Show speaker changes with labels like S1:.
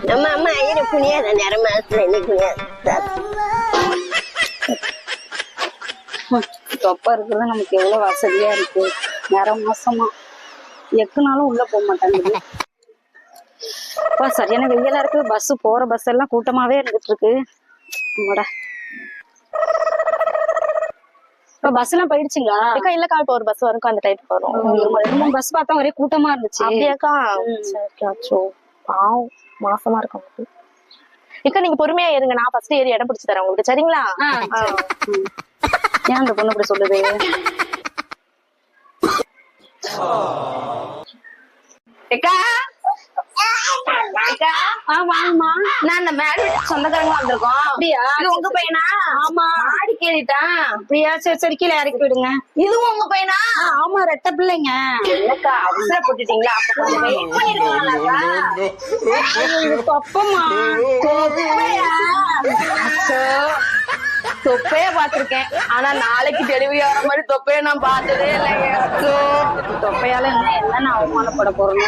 S1: நம்ம அம்மா ஐயரை புனியாத நேரம் மாசத்துல இன்னைக்கு புனியாது
S2: தொப்பை இருக்கிறது நமக்கு எவ்வளவு வசதியா இருக்கு. நேரம் மாசமா எக்குனாலும் உள்ள போக மாட்டாங்க. சரியான வெயிலா இருக்கு. பஸ் போற பஸ் எல்லாம் கூட்டமாவே இருந்துட்டு இருக்கு. இப்ப பஸ் எல்லாம் போயிடுச்சுங்களா?
S3: இல்லக்கா இப்ப ஒரு பஸ் வரும், அந்த டைத்துக்கு வரும்.
S2: 2-3 பஸ் பார்த்தா ஒரே கூட்டமா இருந்துச்சு.
S3: அப்படியாக்கா? பாவம் மாசமா இருக்கும். இக்கா நீங்க பொறுமையா ஏறுங்க, நான் ஃபர்ஸ்ட் ஏறி இடம் பிடிச்சு தரேன் உங்களுக்கு. சரிங்களா?
S2: ஏன் அந்த பொண்ணு இப்படி சொல்லுது?
S1: நான் அந்த மேடு சொந்தக்காரங்க வந்திருக்கோம்.
S2: அப்படியா?
S1: இது உங்க பையனா?
S2: ஆமா.
S1: ஆடி கேட்டான்.
S2: அப்படியா? சரி கீழே இறக்கி விடுங்க.
S1: இதுவும் உங்க பையனா?
S2: ஆமா, ரெட்டை பிள்ளைங்க.
S1: இல்லக்கா அவசரப்பட்டுட்டீங்களா? அப்ப கொஞ்சம் வெயிட் பண்ணிருக்கீங்களாக்கா?
S2: தொப்பமா
S3: தொப்பைய பாத்திருக்கேன், ஆனா நாளைக்கு டெலிவரி ஆகிற மாதிரி தொப்பைய நான் பார்த்ததே இல்லைங்க.
S2: தொப்பையால என்ன அவமானப்பட போறோம்.